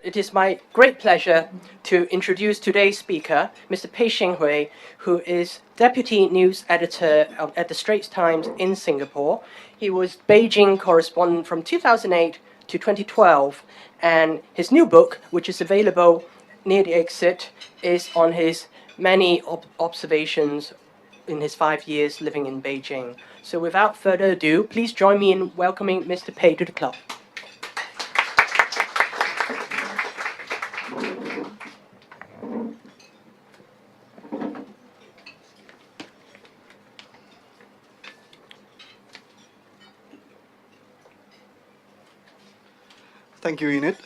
It is my great pleasure to introduce today's speaker, Mr. Peh Shing Huei, who is Deputy News Editor at the Straits Times in Singapore. He was Beijing correspondent from 2008 to 2012, and his new book, which is available near the exit, is on his many observations in his 5 years living in Beijing. So without further ado, please join me in welcoming Mr. Peh to the club. Thank you, Enid.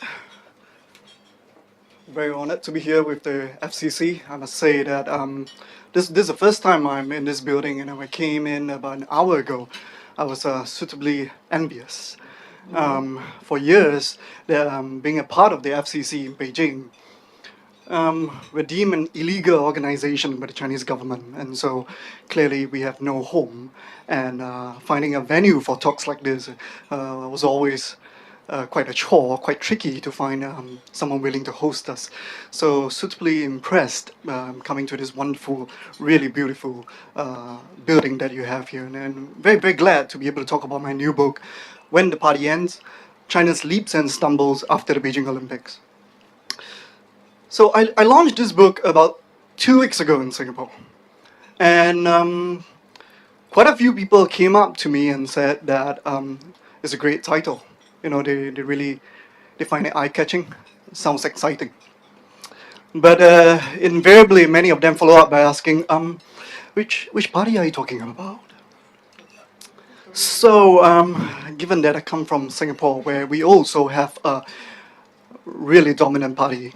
Very honored to be here with the FCC. I must say that this is the first time I'm in this building, and when I came in about an hour ago, I was suitably envious. For years, being a part of the FCC in Beijing, we're deemed an illegal organization by the Chinese government, and so clearly we have no home. And finding a venue for talks like this was always quite a chore, quite tricky to find someone willing to host us. So suitably impressed coming to this wonderful, really beautiful building that you have here, and very, very glad to be able to talk about my new book, When the Party Ends, China's Leaps and Stumbles After the Beijing Olympics. So I launched this book about 2 weeks ago in Singapore, and quite a few people came up to me and said that it's a great title. You know, they find it eye-catching, sounds exciting. But invariably, many of them follow up by asking, which party are you talking about? So, given that I come from Singapore, where we also have a really dominant party,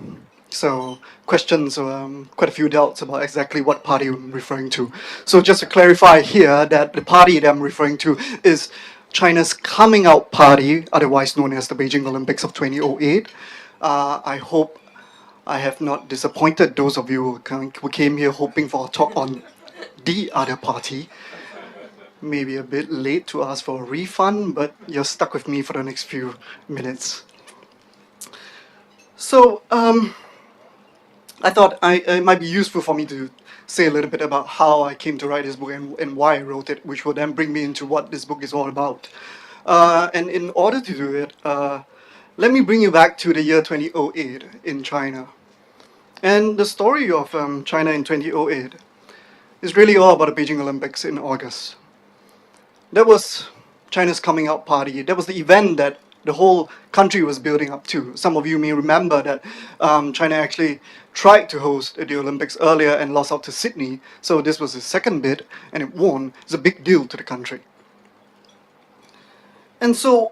so questions, quite a few doubts about exactly what party I'm referring to. So just to clarify here that the party that I'm referring to is China's coming out party, otherwise known as the Beijing Olympics of 2008. I hope I have not disappointed those of you who came here hoping for a talk on the other party. Maybe a bit late to ask for a refund, but you're stuck with me for the next few minutes. So, I thought it might be useful for me to say a little bit about how I came to write this book and why I wrote it, which will then bring me into what this book is all about. And in order to do it, let me bring you back to the year 2008 in China. And the story of China in 2008 is really all about the Beijing Olympics in August. That was China's coming out party. That was the event that the whole country was building up to. Some of you may remember that China actually tried to host the Olympics earlier and lost out to Sydney. So this was the second bid, and it won. It's a big deal to the country. And so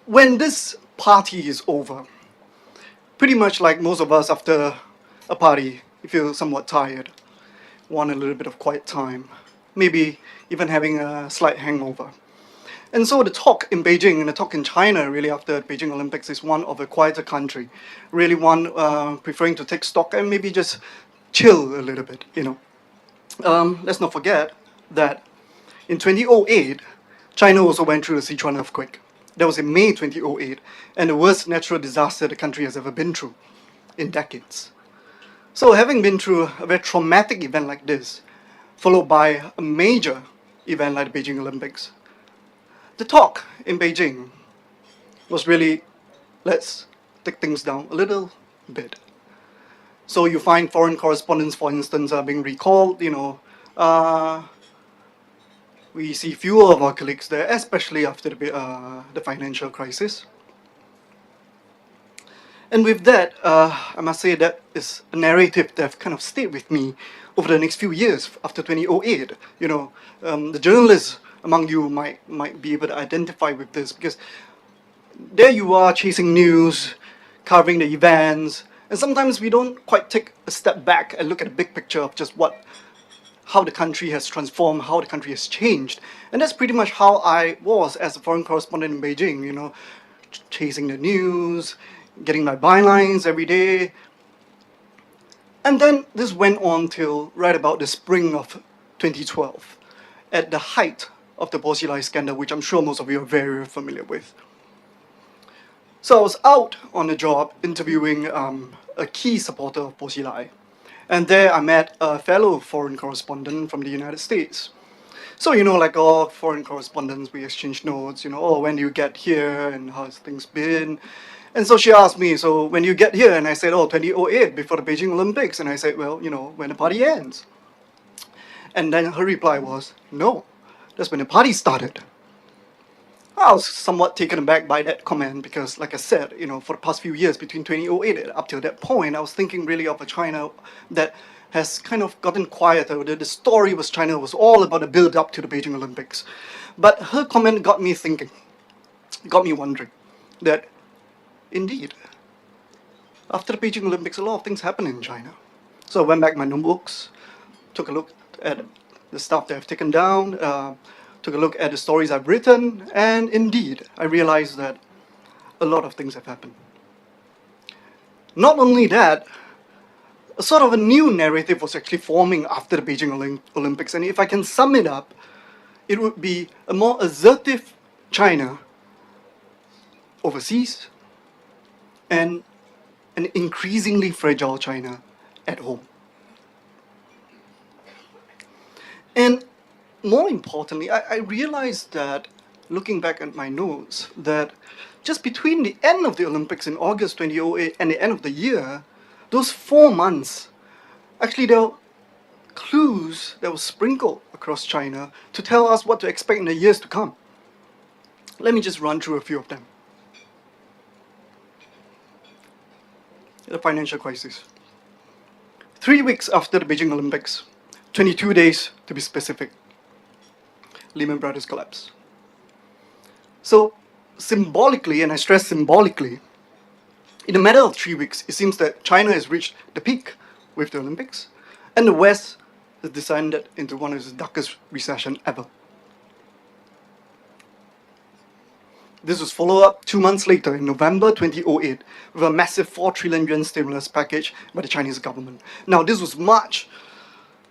when this party is over, pretty much like most of us after a party, you feel somewhat tired, want a little bit of quiet time, maybe even having a slight hangover. And so the talk in Beijing and the talk in China really after the Beijing Olympics is one of a quieter country, really one preferring to take stock and maybe just chill a little bit, you know. Let's not forget that in 2008, China also went through the Sichuan earthquake. That was in May 2008, and the worst natural disaster the country has ever been through in decades. So having been through a very traumatic event like this, followed by a major event like the Beijing Olympics, the talk in Beijing was really, let's take things down a little bit. So you find foreign correspondents, for instance, are being recalled, you know. We see fewer of our colleagues there, especially after the financial crisis. And with that, I must say that is a narrative that kind of stayed with me over the next few years after 2008. You know, the journalists among you might be able to identify with this, because there you are chasing news, covering the events, and sometimes we don't quite take a step back and look at the big picture of just how the country has transformed, how the country has changed. And that's pretty much how I was as a foreign correspondent in Beijing, you know, chasing the news, getting my bylines every day. And then this went on till right about the spring of 2012, at the height of the Bo Xilai scandal, which I'm sure most of you are very familiar with. So I was out on a job interviewing a key supporter of Bo Xilai. And there I met a fellow foreign correspondent from the United States. So, like all foreign correspondents, we exchange notes, oh, when do you get here and how's things been? And so she asked me, so when you get here? And I said, 2008, before the Beijing Olympics. And I said, well, when the party ends. And then her reply was, no, that's when the party started. I was somewhat taken aback by that comment because, like I said, for the past few years, between 2008 and up till that point, I was thinking really of a China that has kind of gotten quieter. The story was China was all about the build-up to the Beijing Olympics. But her comment got me thinking, got me wondering that, indeed, after the Beijing Olympics, a lot of things happened in China. So I went back to my notebooks, took a look at the stuff that I've taken down, took a look at the stories I've written, and indeed, I realized that a lot of things have happened. Not only that, a sort of a new narrative was actually forming after the Beijing Olympics, and if I can sum it up, it would be a more assertive China overseas and an increasingly fragile China at home. And more importantly, I realized that, looking back at my notes, that just between the end of the Olympics in August 2008 and the end of the year, those 4 months, actually there were clues that were sprinkled across China to tell us what to expect in the years to come. Let me just run through a few of them. The financial crisis. 3 weeks after the Beijing Olympics, 22 days to be specific, Lehman Brothers collapse. So symbolically, and I stress symbolically, in a matter of 3 weeks, it seems that China has reached the peak with the Olympics, and the West has descended into one of its darkest recessions ever. This was followed up 2 months later in November 2008 with a massive 4 trillion yuan stimulus package by the Chinese government. Now, this was much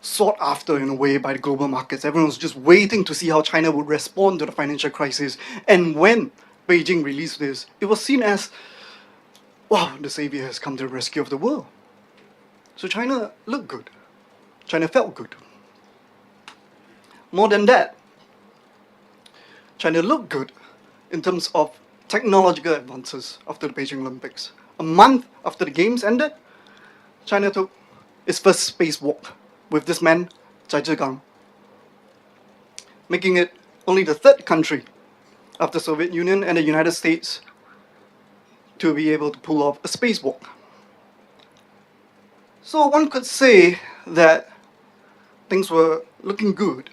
sought after in a way by the global markets. Everyone was just waiting to see how China would respond to the financial crisis. And when Beijing released this, it was seen as, wow, the savior has come to the rescue of the world. So China looked good. China felt good. More than that, China looked good in terms of technological advances after the Beijing Olympics. A month after the games ended, China took its first spacewalk with this man, Zhai Zhigang, making it only the 3rd country after the Soviet Union and the United States to be able to pull off a spacewalk. So one could say that things were looking good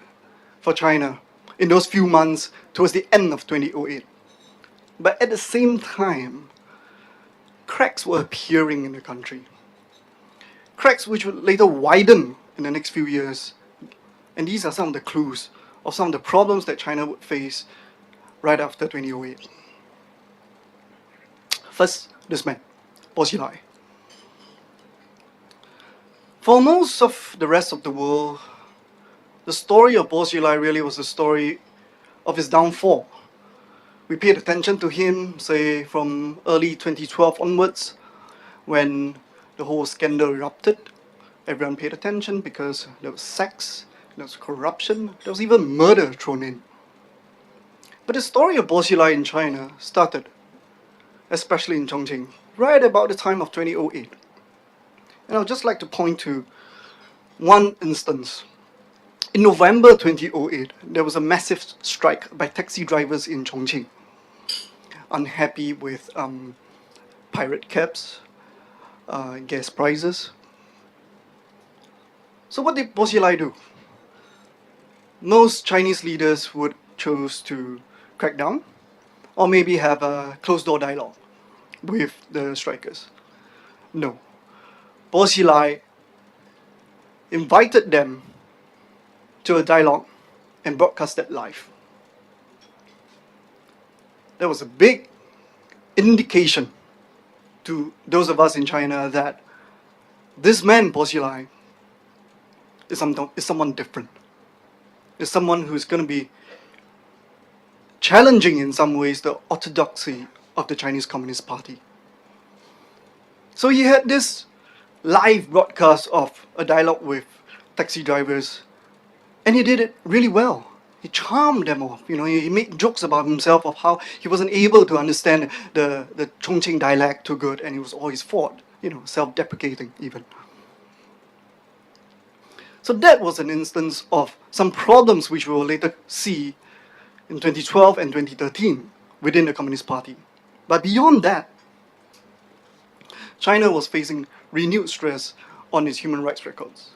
for China in those few months towards the end of 2008. But at the same time, cracks were appearing in the country. Cracks which would later widen in the next few years. And these are some of the clues of some of the problems that China would face right after 2008. First, this man, Bo Xilai. For most of the rest of the world, the story of Bo Xilai really was the story of his downfall. We paid attention to him, say, from early 2012 onwards, when the whole scandal erupted. Everyone paid attention because there was sex, there was corruption, there was even murder thrown in. But the story of Bo Xilai in China started, especially in Chongqing, right about the time of 2008. And I would just like to point to one instance. In November 2008, there was a massive strike by taxi drivers in Chongqing, unhappy with pirate cabs, gas prices. So what did Bo Xilai do? Most Chinese leaders would choose to crack down, or maybe have a closed-door dialogue with the strikers. No. Bo Xilai invited them to a dialogue and broadcast it live. That was a big indication to those of us in China that this man, Bo Xilai, is someone different. Is someone who's going to be challenging in some ways the orthodoxy of the Chinese Communist Party. So he had this live broadcast of a dialogue with taxi drivers, and he did it really well. He charmed them off. He made jokes about himself of how he wasn't able to understand the Chongqing dialect too good, and it was all his fault. Self-deprecating even. So that was an instance of some problems which we will later see in 2012 and 2013 within the Communist Party. But beyond that, China was facing renewed stress on its human rights records.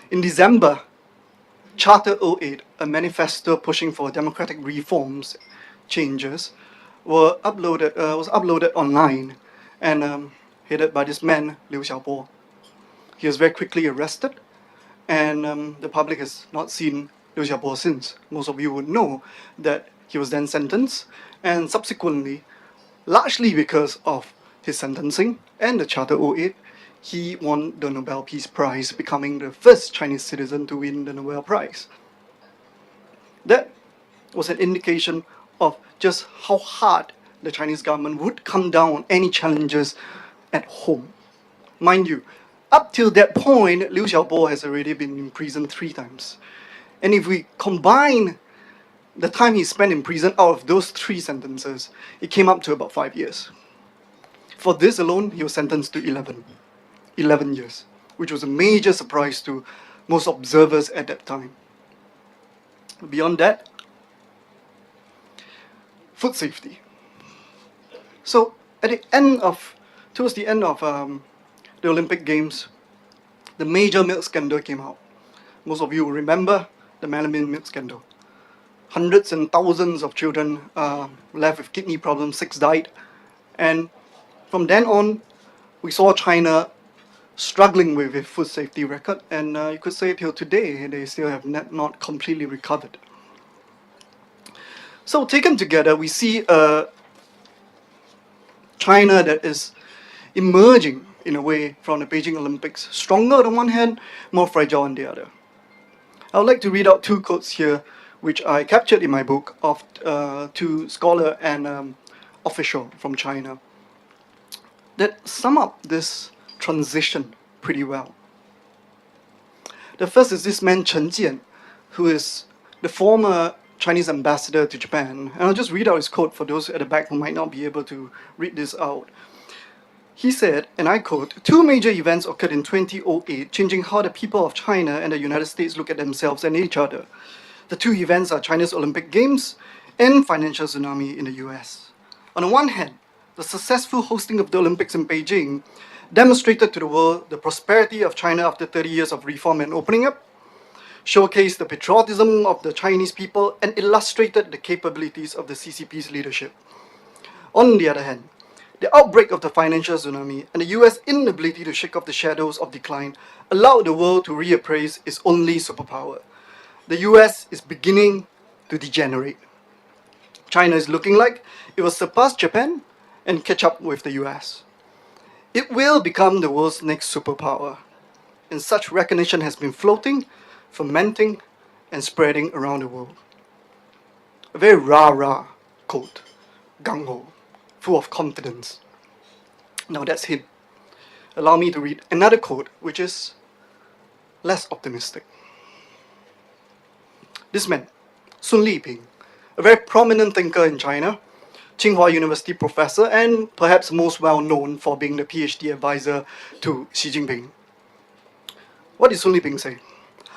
In December, Charter 08, a manifesto pushing for democratic reforms, changes, was uploaded online and headed by this man, Liu Xiaobo. He was very quickly arrested, and the public has not seen Liu Xiaobo since. Most of you would know that he was then sentenced, and subsequently, largely because of his sentencing and the Charter 08, he won the Nobel Peace Prize, becoming the first Chinese citizen to win the Nobel Prize. That was an indication of just how hard the Chinese government would come down on any challenges at home. Mind you, up till that point, Liu Xiaobo has already been in prison 3 times. And if we combine the time he spent in prison out of those 3 sentences, it came up to about 5 years. For this alone, he was sentenced to 11 years, which was a major surprise to most observers at that time. Beyond that, food safety. So towards the end of the Olympic Games, the major milk scandal came out. Most of you will remember the melamine milk scandal. Hundreds and thousands of children left with kidney problems, 6 died. And from then on, we saw China struggling with a food safety record, and you could say till today, they still have not completely recovered. So taken together, we see China that is emerging in a way from the Beijing Olympics, stronger on one hand, more fragile on the other. I would like to read out 2 quotes here, which I captured in my book of 2 scholar and official from China, that sum up this transition pretty well. The first is this man Chen Jian, who is the former Chinese ambassador to Japan. And I'll just read out his quote for those at the back who might not be able to read this out. He said, and I quote, "2 major events occurred in 2008, changing how the people of China and the United States look at themselves and each other. The 2 events are China's Olympic Games and financial tsunami in the US. On the one hand, the successful hosting of the Olympics in Beijing demonstrated to the world the prosperity of China after 30 years of reform and opening up, showcased the patriotism of the Chinese people, and illustrated the capabilities of the CCP's leadership. On the other hand, the outbreak of the financial tsunami and the US inability to shake off the shadows of decline allowed the world to reappraise its only superpower. The US is beginning to degenerate. China is looking like it will surpass Japan and catch up with the US. It will become the world's next superpower, and such recognition has been floating, fermenting, and spreading around the world." A very rah-rah quote, gung-ho, full of confidence. Now that's him. Allow me to read another quote, which is less optimistic. This man, Sun Liping, a very prominent thinker in China, Tsinghua University professor, and perhaps most well known for being the PhD advisor to Xi Jinping. What did Sun Liping say?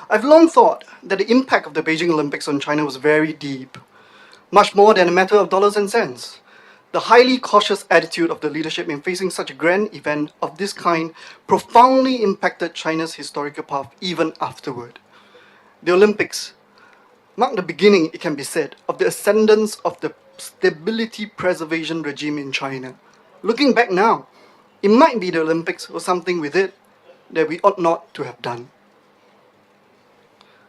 "I've long thought that the impact of the Beijing Olympics on China was very deep, much more than a matter of dollars and cents. The highly cautious attitude of the leadership in facing such a grand event of this kind profoundly impacted China's historical path even afterward. The Olympics marked the beginning, it can be said, of the ascendance of the stability preservation regime in China. Looking back now, it might be the Olympics or something with it that we ought not to have done."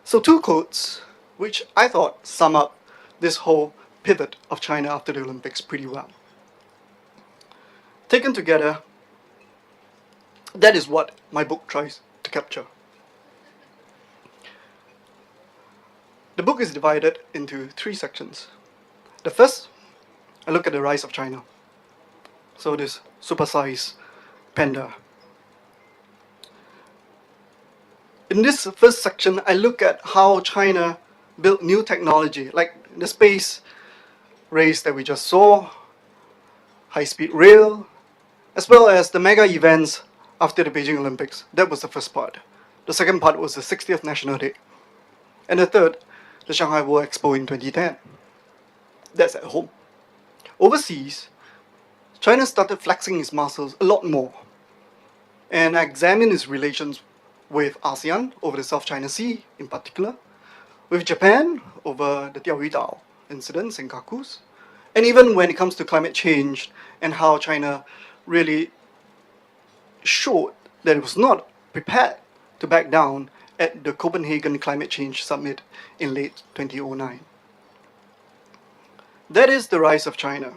So 2 quotes, which I thought sum up this whole pivot of China after the Olympics pretty well. Taken together, that is what my book tries to capture. The book is divided into 3 sections. The first, I look at the rise of China. So this supersized panda. In this first section, I look at how China built new technology, like the space race that we just saw, high-speed rail, as well as the mega events after the Beijing Olympics. That was the first part. The second part was the 60th National Day. And the third, the Shanghai World Expo in 2010. That's at home. Overseas, China started flexing its muscles a lot more. And I examined its relations with ASEAN over the South China Sea in particular, with Japan over the Diaoyudao incidents in Kakus, and even when it comes to climate change and how China really showed that it was not prepared to back down at the Copenhagen Climate Change Summit in late 2009. That is the rise of China.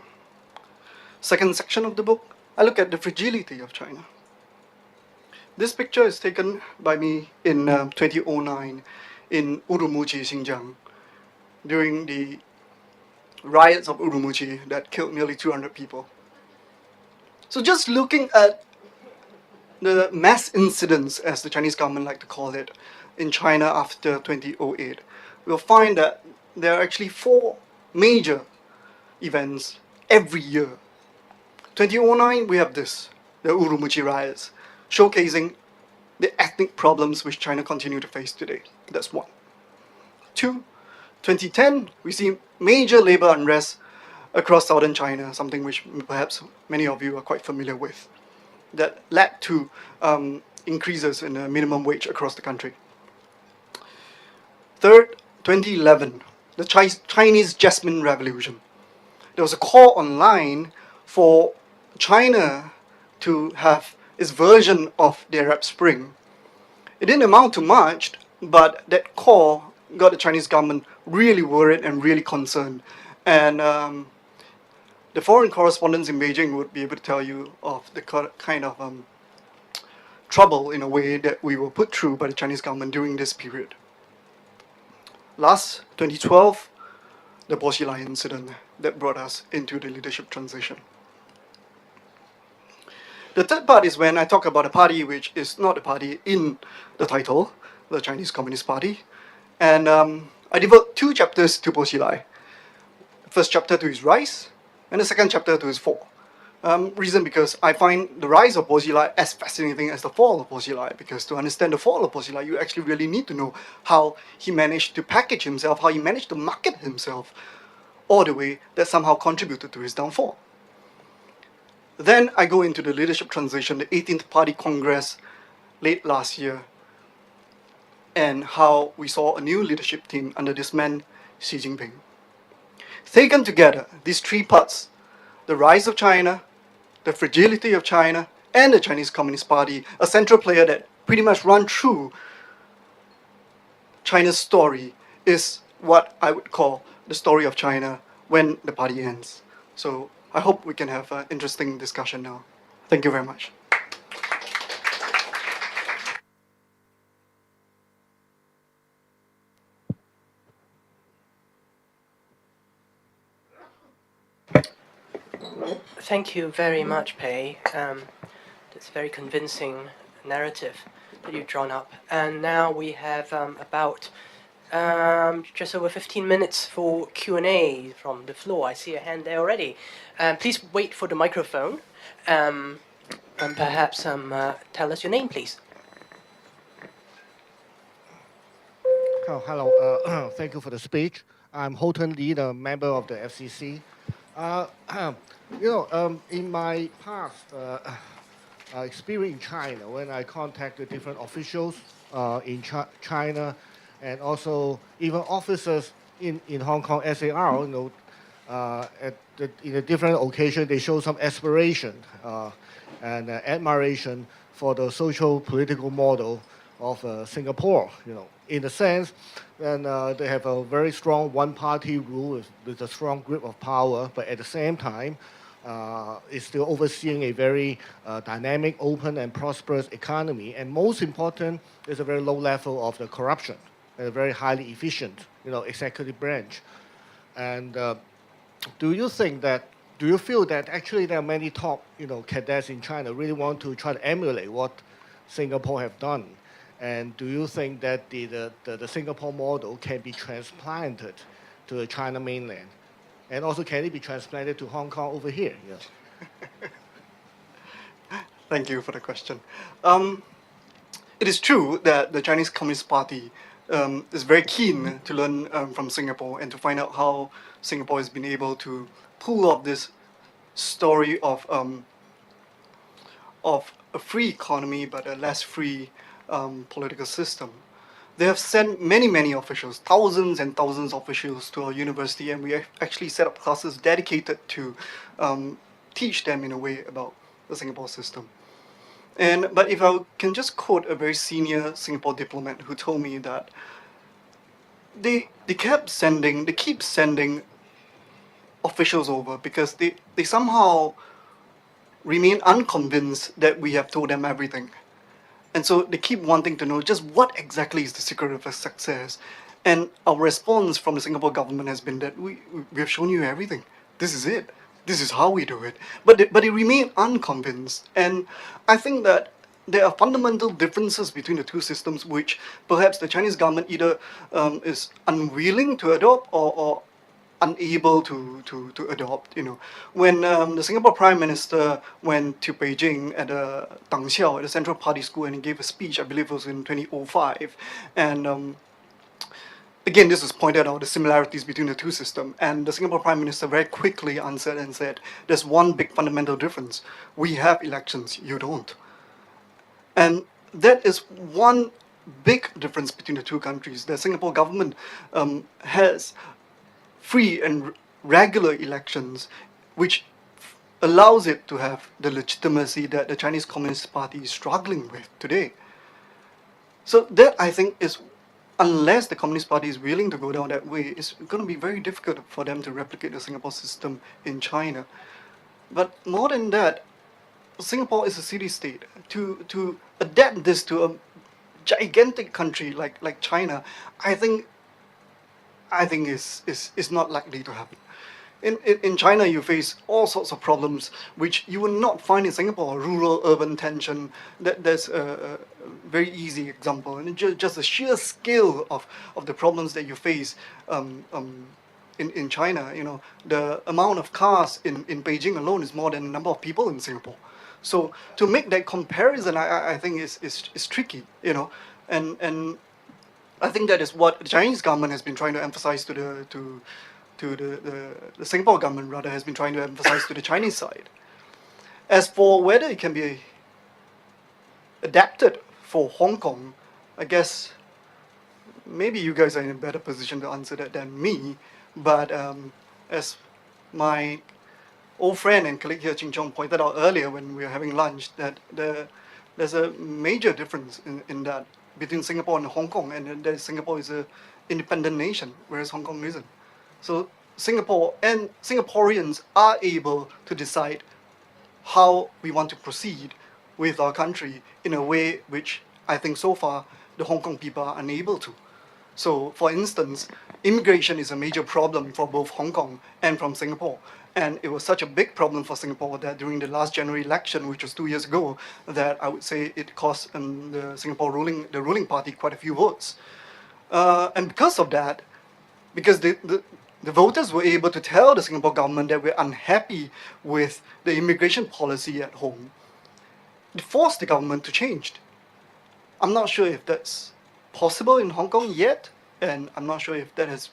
Second section of the book, I look at the fragility of China. This picture is taken by me in 2009 in Urumqi, Xinjiang, during the riots of Urumqi that killed nearly 200 people. So just looking at the mass incidents, as the Chinese government like to call it, in China after 2008, we'll find that there are actually 4 major events every year. 2009, we have this, the Urumqi riots, showcasing the ethnic problems which China continue to face today. That's 1. 2, 2010, we see major labor unrest across southern China, something which perhaps many of you are quite familiar with, that led to increases in the minimum wage across the country. Third, 2011, the Chinese Jasmine Revolution. There was a call online for China to have its version of the Arab Spring. It didn't amount to much, but that call got the Chinese government really worried and really concerned. And the foreign correspondents in Beijing would be able to tell you of the kind of trouble, in a way, that we were put through by the Chinese government during this period. Last, 2012, the Bo Xilai incident that brought us into the leadership transition. The third part is when I talk about a party which is not a party in the title, the Chinese Communist Party. And I devote 2 chapters to Bo Xilai. First chapter to his rise, and the second chapter to his fall. Reason because I find the rise of Bo Xilai as fascinating as the fall of Bo Xilai, because to understand the fall of Bo Xilai, you actually really need to know how he managed to package himself, how he managed to market himself, all the way that somehow contributed to his downfall. Then I go into the leadership transition, the 18th Party Congress late last year, and how we saw a new leadership team under this man, Xi Jinping. Taken together, these 3 parts, the rise of China, the fragility of China, and the Chinese Communist Party, a central player that pretty much run through China's story, is what I would call the story of China when the party ends. So I hope we can have an interesting discussion now. Thank you very much. Thank you very much, Pei. That's a very convincing narrative that you've drawn up. And now we have about just over 15 minutes for Q&A from the floor. I see a hand there already. Please wait for the microphone. And perhaps tell us your name, please. Oh, hello. Thank you for the speech. I'm Houghton Lee, the member of the FCC. In my past experience in China, when I contacted different officials in China, and also even officers in Hong Kong SAR, in a different occasion, they show some aspiration and admiration for the social political model of Singapore. In the sense, and they have a very strong one-party rule with a strong grip of power, but at the same time, is still overseeing a very dynamic, open, and prosperous economy. And most important, is a very low level of the corruption and a very highly efficient, executive branch. And do you think that do you feel that actually there are many top, cadets in China really want to try to emulate what Singapore have done? And do you think that the Singapore model can be transplanted to the China mainland? And also, can it be transplanted to Hong Kong over here? Thank you for the question. It is true that the Chinese Communist Party is very keen to learn from Singapore and to find out how Singapore has been able to pull off this story of a free economy but a less free political system. They have sent many officials, thousands and thousands of officials to our university, and we actually set up classes dedicated to teach them in a way about the Singapore system. But if I can just quote a very senior Singapore diplomat who told me that they keep sending officials over because they somehow remain unconvinced that we have told them everything. And so they keep wanting to know just what exactly is the secret of success. And our response from the Singapore government has been that we have shown you everything. This is it. This is how we do it. But they remain unconvinced. And I think that there are fundamental differences between the two systems which perhaps the Chinese government either is unwilling to adopt or unable to adopt. When the Singapore Prime Minister went to Beijing at Dang Xiao at the Central Party School and he gave a speech, I believe it was in 2005, and again, this was pointed out, the similarities between the two systems. And the Singapore Prime Minister very quickly answered and said, there's one big fundamental difference. We have elections, you don't. And that is one big difference between the two countries. The Singapore government has free and regular elections, which allows it to have the legitimacy that the Chinese Communist Party is struggling with today. So that, I think, is, unless the Communist Party is willing to go down that way, it's going to be very difficult for them to replicate the Singapore system in China. But more than that, Singapore is a city-state. To adapt this to a gigantic country like China, I think is not likely to happen. In China, you face all sorts of problems which you will not find in Singapore. Rural-urban tension. There's a very easy example, and just the sheer scale of the problems that you face in China. The amount of cars in Beijing alone is more than the number of people in Singapore. So to make that comparison, I think is tricky. And I think that is what the Chinese government has been trying to emphasize to the Singapore government rather has been trying to emphasize to the Chinese side. As for whether it can be adapted for Hong Kong, I guess maybe you guys are in a better position to answer that than me. But as my old friend and colleague here, Ching Chong, pointed out earlier when we were having lunch, that there's a major difference in that between Singapore and Hong Kong, and that Singapore is an independent nation, whereas Hong Kong isn't. So Singapore and Singaporeans are able to decide how we want to proceed with our country in a way which I think so far the Hong Kong people are unable to. So, for instance, immigration is a major problem for both Hong Kong and from Singapore. And it was such a big problem for Singapore that during the last general election, which was 2 years ago, that I would say it cost the Singapore ruling party quite a few votes. And because of that, because the voters were able to tell the Singapore government that we're unhappy with the immigration policy at home, it forced the government to change. I'm not sure if that's possible in Hong Kong yet, and I'm not sure if that has,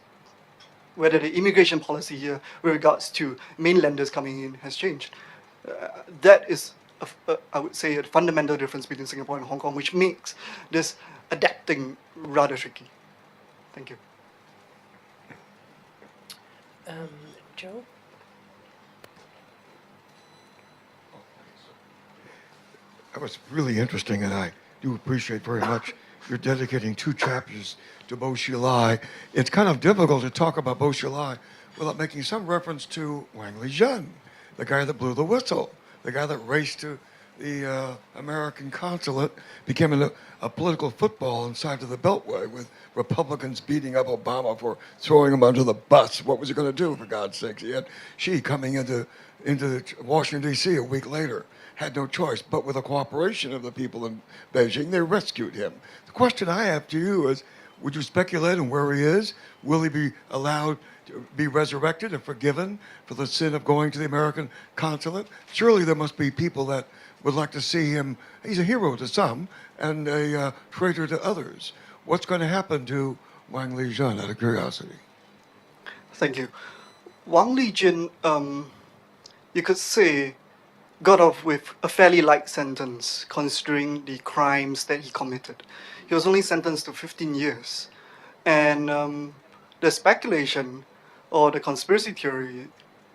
whether the immigration policy here with regards to mainlanders coming in has changed. That is, I would say, a fundamental difference between Singapore and Hong Kong, which makes this adapting rather tricky. Thank you. Joe? That was really interesting, and I do appreciate very much you're dedicating 2 chapters to Bo Xilai. It's kind of difficult to talk about Bo Xilai without making some reference to Wang Lizhen, the guy that blew the whistle, the guy that raced to the American consulate became a political football inside of the Beltway with Republicans beating up Obama for throwing him under the bus. What was he going to do, for God's sakes? He had Xi coming into Washington, D.C. a week later. Had no choice, but with the cooperation of the people in Beijing, they rescued him. The question I have to you is, would you speculate on where he is? Will he be allowed to be resurrected and forgiven for the sin of going to the American consulate? Surely there must be people that would like to see him. He's a hero to some and a traitor to others. What's going to happen to Wang Lijun, out of curiosity? Thank you. Wang Lijun, you could say, got off with a fairly light sentence considering the crimes that he committed. He was only sentenced to 15 years. And the speculation or the conspiracy theory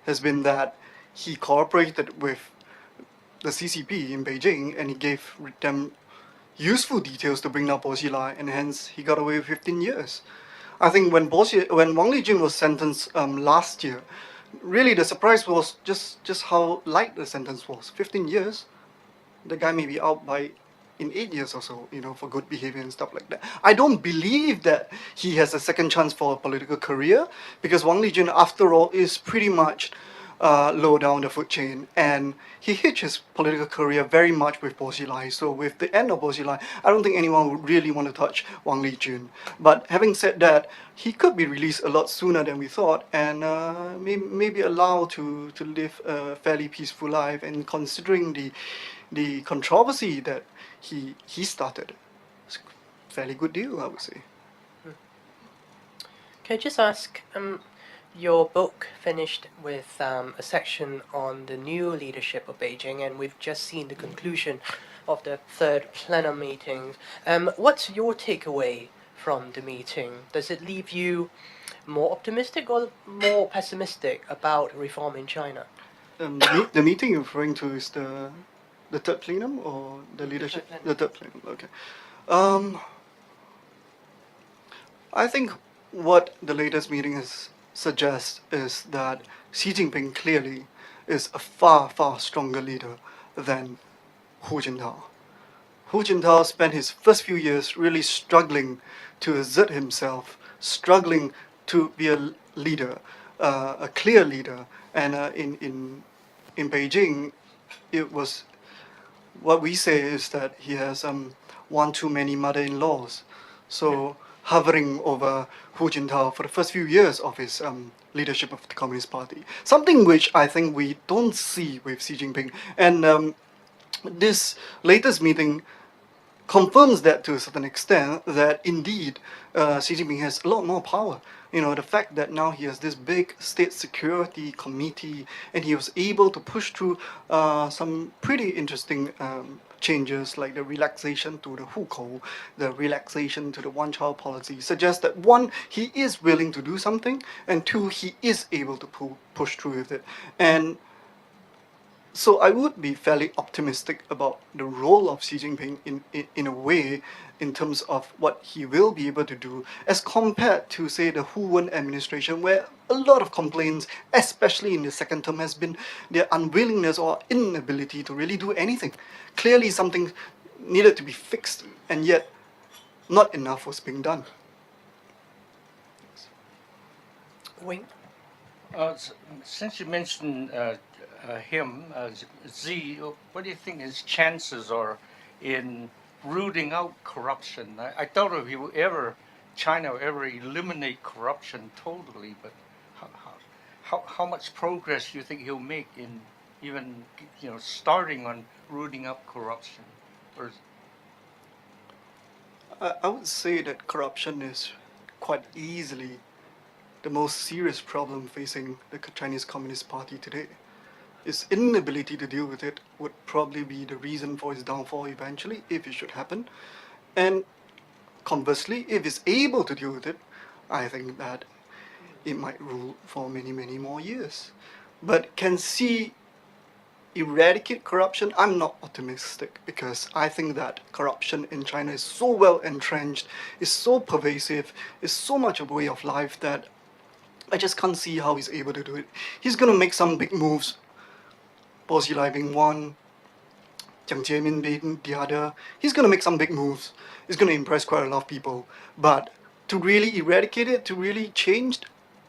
has been that he cooperated with the CCP in Beijing and he gave them useful details to bring down Bo Xilai, and hence he got away with 15 years. I think when Wang Lijun was sentenced last year, really the surprise was just how light the sentence was. 15 years, the guy may be out in 8 years or so, for good behavior and stuff like that. I don't believe that he has a second chance for a political career, because Wang Lijun, after all, is pretty much low down the food chain, and he hitched his political career very much with Bo Xilai. So with the end of Bo Xilai, I don't think anyone would really want to touch Wang Lijun. But having said that, he could be released a lot sooner than we thought, and maybe allowed to live a fairly peaceful life. And considering the controversy that he started, it's a fairly good deal, I would say. Can I just ask, your book finished with a section on the new leadership of Beijing, and we've just seen the conclusion of the third plenum meeting. What's your takeaway from the meeting? Does it leave you more optimistic or more pessimistic about reform in China? The meeting you're referring to is the third plenum or the leadership? The third plenum, okay. I think what the latest meeting suggests is that Xi Jinping clearly is a far, far stronger leader than Hu Jintao. Hu Jintao spent his first few years really struggling to assert himself, struggling to be a leader, a clear leader. And in Beijing, it was what we say is that he has one too many mother-in-laws. So hovering over Hu Jintao for the first few years of his leadership of the Communist Party. Something which I think we don't see with Xi Jinping. And this latest meeting confirms that to a certain extent, that indeed Xi Jinping has a lot more power. The fact that now he has this big state security committee, and he was able to push through some pretty interesting changes, like the relaxation to the hukou, the relaxation to the one-child policy, suggests that one, he is willing to do something, and two, he is able to push through with it. And so I would be fairly optimistic about the role of Xi Jinping in a way, in terms of what he will be able to do, as compared to, say, the Hu Wen administration, where a lot of complaints, especially in the second term, has been their unwillingness or inability to really do anything. Clearly something needed to be fixed, and yet not enough was being done. Wing? Since you mentioned him, Xi, what do you think his chances are in rooting out corruption? I doubt if China will ever eliminate corruption totally, but how much progress do you think he'll make in even starting on rooting out corruption? Or I would say that corruption is quite easily the most serious problem facing the Chinese Communist Party today. His inability to deal with it would probably be the reason for his downfall eventually, if it should happen. And conversely, if he's able to deal with it, I think that it might rule for many, many more years. But can Xi eradicate corruption? I'm not optimistic, because I think that corruption in China is so well entrenched, is so pervasive, is so much a way of life that I just can't see how he's able to do it. He's going to make some big moves, Bo Xilai being one, Jiang Zemin being the other. He's going to make some big moves. He's going to impress quite a lot of people. But to really eradicate it, to really change,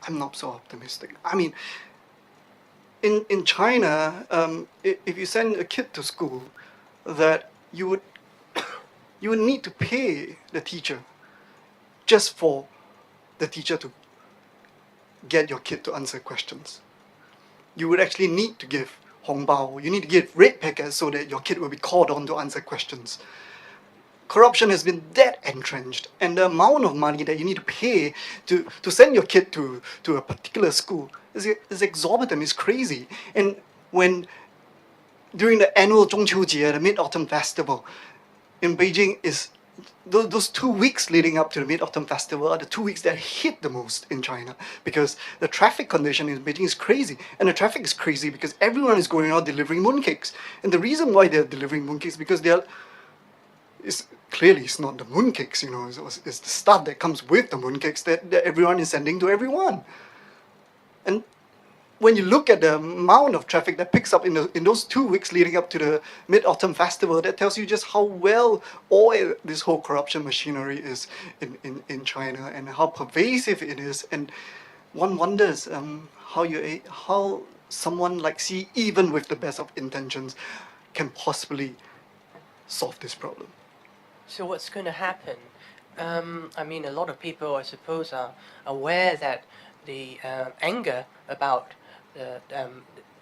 I'm not so optimistic. I mean, in China, if you send a kid to school, that you would you would need to pay the teacher just for the teacher to get your kid to answer questions. You would actually need to give hongbao. You need to give red packets so that your kid will be called on to answer questions. Corruption has been that entrenched, and the amount of money that you need to pay to send your kid to a particular school is exorbitant, is crazy. And when during the annual 中秋节, the Mid-Autumn Festival in Beijing, is those 2 weeks leading up to the Mid-Autumn Festival are the 2 weeks that hit the most in China, because the traffic condition in Beijing is crazy. And the traffic is crazy because everyone is going out delivering mooncakes. And the reason why they're delivering mooncakes, because clearly it's not the mooncakes, it's the stuff that comes with the mooncakes that everyone is sending to everyone. And when you look at the amount of traffic that picks up in those 2 weeks leading up to the Mid-Autumn Festival, that tells you just how well oiled this whole corruption machinery is in China, and how pervasive it is. And one wonders how someone like Xi, even with the best of intentions, can possibly solve this problem. So what's going to happen? I mean, a lot of people, I suppose, are aware that the anger about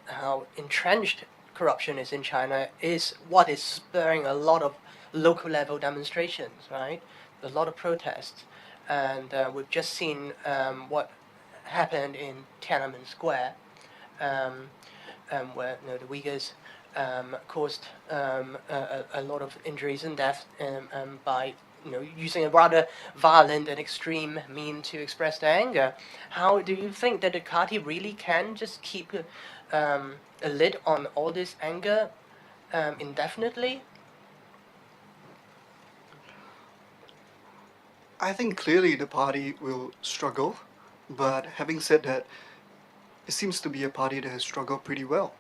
how entrenched corruption is in China is what is spurring a lot of local level demonstrations, right? A lot of protests. And we've just seen what happened in Tiananmen Square, where the Uyghurs caused a lot of injuries and death by using a rather violent and extreme mean to express their anger. How do you think that the party really can just keep a lid on all this anger indefinitely? I think clearly the party will struggle, but having said that, it seems to be a party that has struggled pretty well.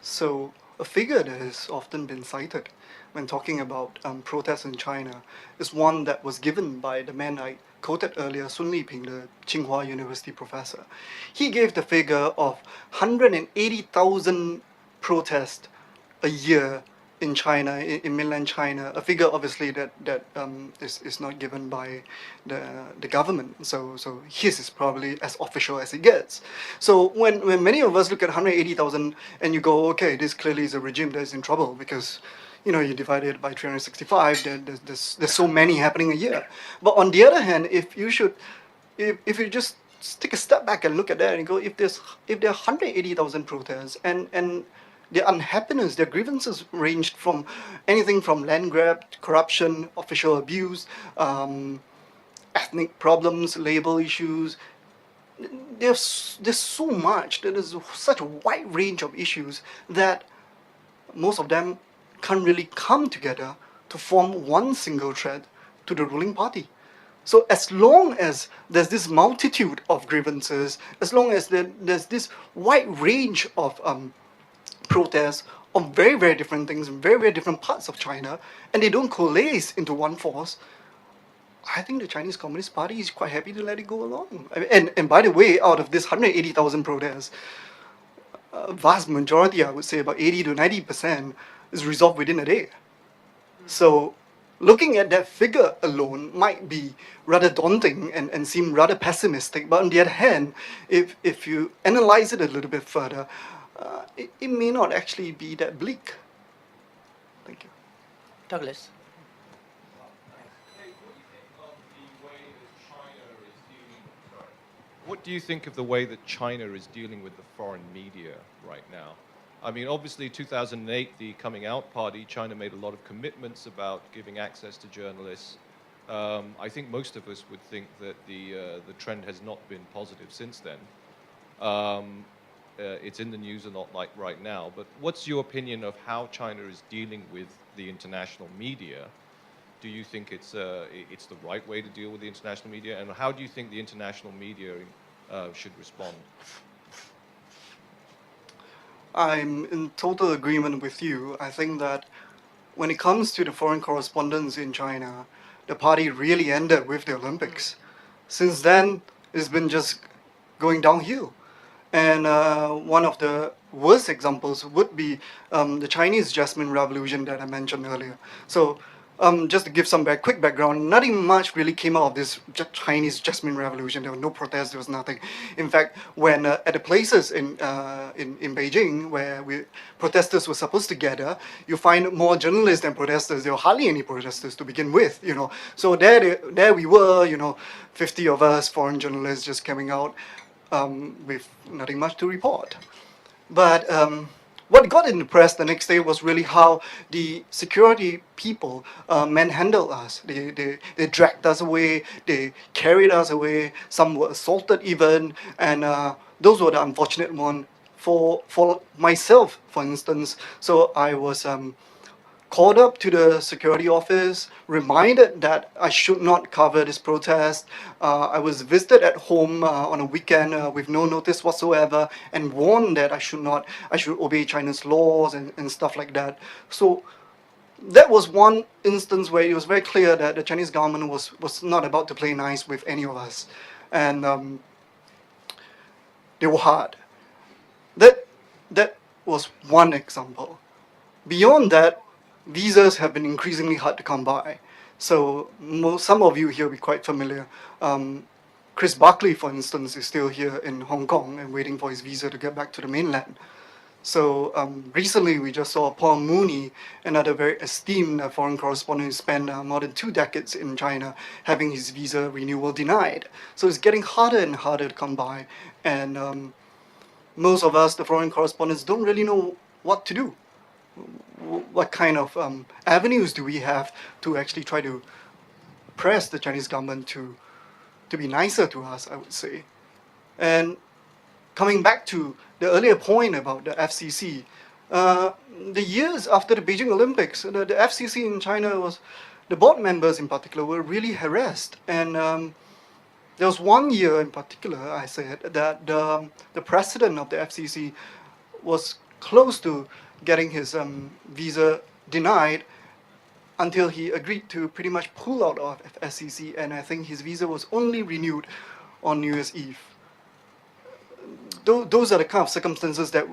So a figure that has often been cited when talking about protests in China is one that was given by the man I quoted earlier, Sun Liping, the Tsinghua University professor. He gave the figure of 180,000 protests a year in China, in mainland China, a figure obviously that is not given by the government. So his is probably as official as it gets. So when many of us look at 180,000 and you go, okay, this clearly is a regime that is in trouble, because you divide it by 365, there's so many happening a year. But on the other hand, if you just take a step back and look at that and go, if there are 180,000 protests and their unhappiness, their grievances ranged from anything from land grab, corruption, official abuse, ethnic problems, labor issues. There's so much. There is such a wide range of issues that most of them can't really come together to form one single thread to the ruling party. So as long as there's this multitude of grievances, as long as there's this wide range of protests on very, very different things in very, very different parts of China, and they don't coalesce into one force, I think the Chinese Communist Party is quite happy to let it go along. And by the way, out of this 180,000 protests, a vast majority, I would say about 80 to 90%, is resolved within a day. So looking at that figure alone might be rather daunting and seem rather pessimistic. But on the other hand, if you analyze it a little bit further, it may not actually be that bleak. Thank you. Douglas? What do you think of the way that China is dealing with the foreign media right now? I mean, obviously, 2008, the Coming Out Party, China made a lot of commitments about giving access to journalists. I think most of us would think that the trend has not been positive since then. It's in the news a lot like right now. But what's your opinion of how China is dealing with the international media? Do you think it's the right way to deal with the international media? And how do you think the international media should respond? I'm in total agreement with you. I think that when it comes to the foreign correspondents in China, the party really ended with the Olympics. Since then, it's been just going downhill. And one of the worst examples would be the Chinese Jasmine Revolution that I mentioned earlier. So just to give some quick background, nothing much really came out of this Chinese Jasmine Revolution. There were no protests, there was nothing. In fact, when at the places in Beijing where protesters were supposed to gather, you find more journalists than protesters. There were hardly any protesters to begin with, you know. So there we were, you know, 50 of us foreign journalists just coming out with nothing much to report. But what got in the press the next day was really how the security people manhandled us. They dragged us away, they carried us away, some were assaulted even, and those were the unfortunate ones. For myself, for instance, so I was called up to the security office, reminded that I should not cover this protest. I was visited at home on a weekend with no notice whatsoever, and warned that I should obey China's laws and stuff like that. So that was one instance where it was very clear that the Chinese government was not about to play nice with any of us, and they were hard. That was one example. Beyond that, visas have been increasingly hard to come by. So some of you here will be quite familiar. Chris Barkley, for instance, is still here in Hong Kong and waiting for his visa to get back to the mainland. So recently we just saw Paul Mooney, another very esteemed foreign correspondent who spent more than 2 decades in China, having his visa renewal denied. So it's getting harder and harder to come by. And most of us, the foreign correspondents, don't really know what to do. What kind of avenues do we have to actually try to press the Chinese government to be nicer to us, I would say. And coming back to the earlier point about the FCC, the years after the Beijing Olympics, the FCC in China was, the board members in particular, were really harassed. And there was one year in particular, I said, that the president of the FCC was close to getting his visa denied until he agreed to pretty much pull out of FCC, and I think his visa was only renewed on New Year's Eve. Those are the kind of circumstances that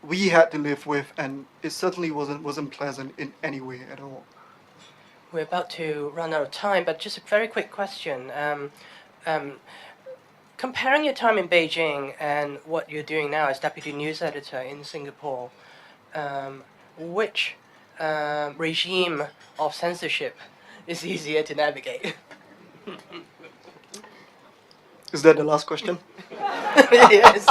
we had to live with, and it certainly wasn't pleasant in any way at all. We're about to run out of time, but just a very quick question. Comparing your time in Beijing and what you're doing now as deputy news editor in Singapore, which regime of censorship is easier to navigate? Is that the last question? Yes.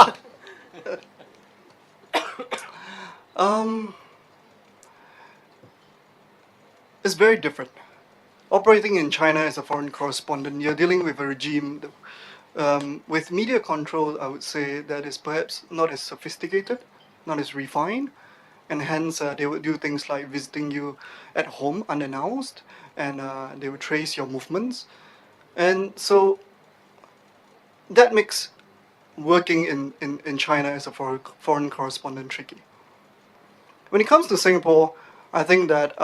It's very different. Operating in China as a foreign correspondent, you're dealing with a regime with media control, I would say, that is perhaps not as sophisticated, not as refined, and hence they would do things like visiting you at home unannounced, and they would trace your movements. And so that makes working in China as a foreign correspondent tricky. When it comes to Singapore, I think that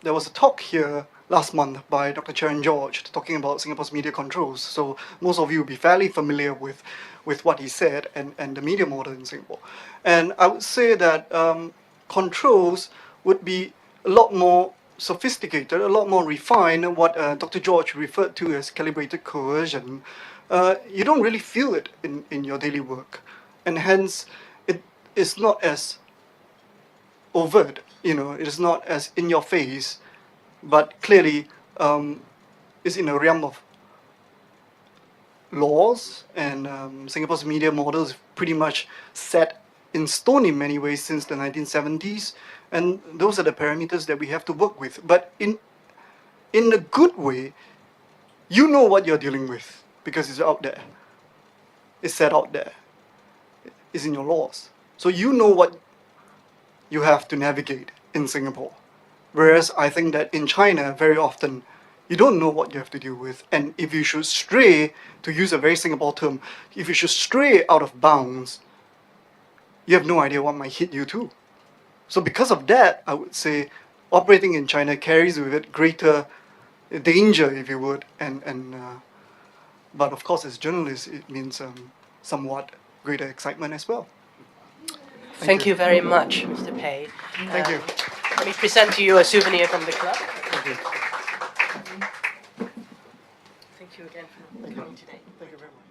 there was a talk here last month by Dr. Charan George talking about Singapore's media controls. So most of you will be fairly familiar with what he said and the media model in Singapore. And I would say that controls would be a lot more sophisticated, a lot more refined, what Dr. George referred to as calibrated coercion. You don't really feel it in your daily work. And hence, it is not as overt, it is not as in your face, but clearly is in a realm of laws, and Singapore's media model is pretty much set in stone in many ways since the 1970s, and those are the parameters that we have to work with. But in a good way, you know what you're dealing with because it's out there. It's set out there. It's in your laws. So you know what you have to navigate in Singapore. Whereas I think that in China, very often, you don't know what you have to deal with. And if you should stray, to use a very Singapore term, if you should stray out of bounds, you have no idea what might hit you too. So because of that, I would say operating in China carries with it greater danger, if you would, but of course, as journalists, it means somewhat greater excitement as well. Thank you very much, Mr. Peh. Thank you. Let me present to you a souvenir from the club. Thank you. Thank you again for coming today. Thank you very much.